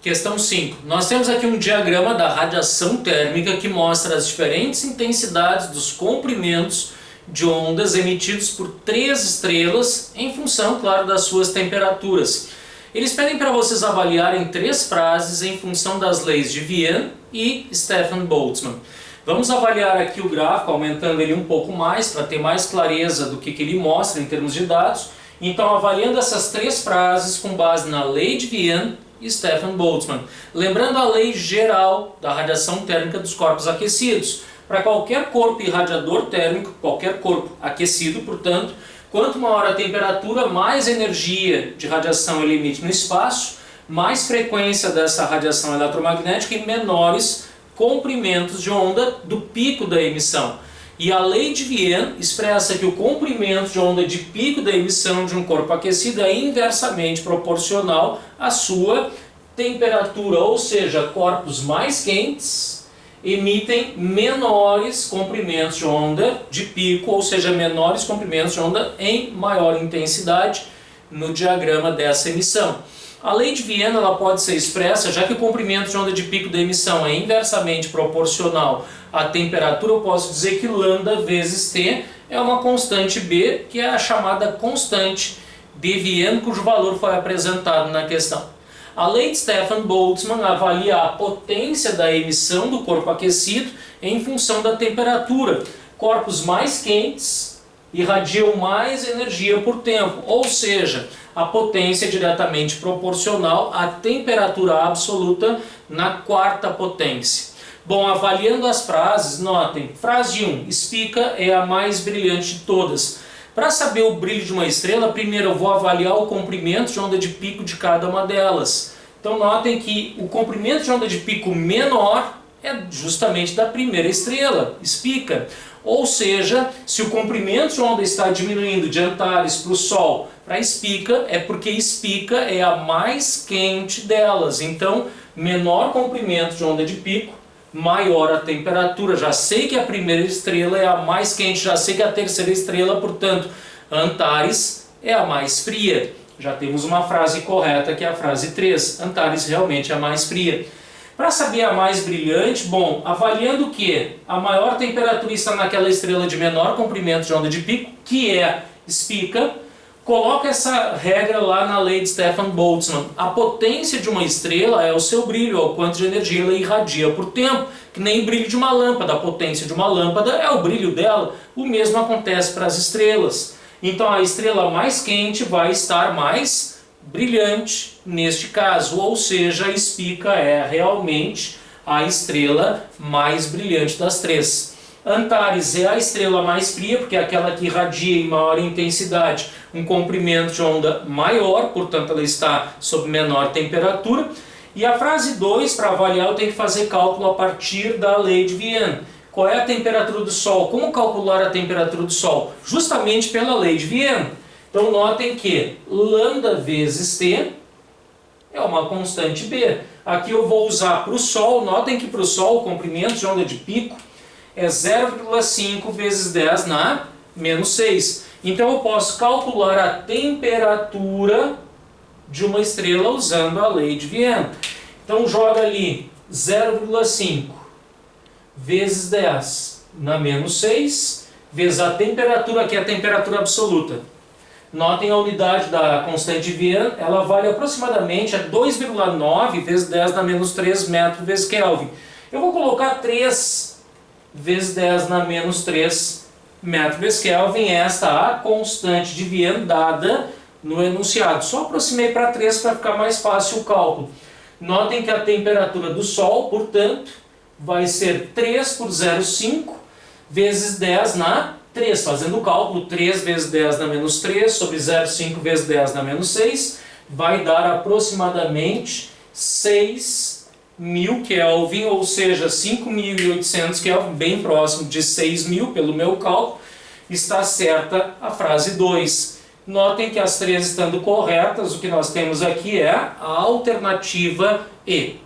Questão 5. Nós temos aqui um diagrama da radiação térmica que mostra as diferentes intensidades dos comprimentos de ondas emitidos por 3 estrelas em função, claro, das suas temperaturas. Eles pedem para vocês avaliarem 3 frases em função das leis de Wien e Stefan Boltzmann. Vamos avaliar aqui o gráfico, aumentando ele um pouco mais para ter mais clareza do que ele mostra em termos de dados. Então, avaliando essas 3 frases com base na lei de Wien e Stefan Boltzmann. Lembrando a lei geral da radiação térmica dos corpos aquecidos. Para qualquer corpo irradiador térmico, qualquer corpo aquecido, portanto, quanto maior a temperatura, mais energia de radiação ele emite no espaço, mais frequência dessa radiação eletromagnética e menores comprimentos de onda do pico da emissão. E a lei de Wien expressa que o comprimento de onda de pico da emissão de um corpo aquecido é inversamente proporcional à sua temperatura, ou seja, corpos mais quentes emitem menores comprimentos de onda de pico, ou seja, menores comprimentos de onda em maior intensidade no diagrama dessa emissão. A lei de Wien ela pode ser expressa, já que o comprimento de onda de pico da emissão é inversamente proporcional à temperatura, eu posso dizer que lambda vezes T é uma constante B, que é a chamada constante de Wien, cujo valor foi apresentado na questão. A lei de Stefan Boltzmann avalia a potência da emissão do corpo aquecido em função da temperatura. Corpos mais quentes irradiam mais energia por tempo, ou seja, a potência é diretamente proporcional à temperatura absoluta na 4ª potência. Bom, avaliando as frases, notem, frase 1, Spica é a mais brilhante de todas. Para saber o brilho de uma estrela, primeiro eu vou avaliar o comprimento de onda de pico de cada uma delas. Então notem que o comprimento de onda de pico menor é justamente da primeira estrela, Spica. Ou seja, se o comprimento de onda está diminuindo de Antares para o Sol para Spica, é porque Spica é a mais quente delas. Então, menor comprimento de onda de pico, maior a temperatura. Já sei que a primeira estrela é a mais quente, já sei que a terceira estrela, portanto, Antares é a mais fria. Já temos uma frase correta, que é a frase 3. Antares realmente é a mais fria. Para saber a mais brilhante, bom, avaliando que a maior temperatura está naquela estrela de menor comprimento de onda de pico, que é Spica, coloca essa regra lá na lei de Stefan Boltzmann. A potência de uma estrela é o seu brilho, é o quanto de energia ela irradia por tempo, que nem o brilho de uma lâmpada. A potência de uma lâmpada é o brilho dela. O mesmo acontece para as estrelas. Então a estrela mais quente vai estar mais brilhante neste caso, ou seja, a Spica é realmente a estrela mais brilhante das 3. Antares é a estrela mais fria, porque é aquela que irradia em maior intensidade um comprimento de onda maior, portanto ela está sob menor temperatura. E a frase 2, para avaliar, eu tenho que fazer cálculo a partir da lei de Wien. Qual é a temperatura do Sol? Como calcular a temperatura do Sol? Justamente pela lei de Wien. Então notem que lambda vezes T é uma constante B. Aqui eu vou usar para o Sol, notem que para o Sol o comprimento de onda de pico é 0,5 vezes 10 na menos 6. Então eu posso calcular a temperatura de uma estrela usando a lei de Wien. Então joga ali 0,5 vezes 10 na menos 6, vezes a temperatura, que é a temperatura absoluta. Notem a unidade da constante Wien, ela vale aproximadamente a 2,9 vezes 10 na menos 3 metros vezes Kelvin. Eu vou colocar 3 vezes 10 na menos 3 metros vezes Kelvin, esta a constante de Wien dada no enunciado. Só aproximei para 3 para ficar mais fácil o cálculo. Notem que a temperatura do Sol, portanto, vai ser 3 por 0,5 vezes 10 na 3, fazendo o cálculo, 3 vezes 10 na menos 3 sobre 0,5 vezes 10 na menos 6, vai dar aproximadamente 6.000 Kelvin, ou seja, 5.800 Kelvin, bem próximo de 6.000 pelo meu cálculo. Está certa a frase 2. Notem que as 3 estando corretas, o que nós temos aqui é a alternativa E.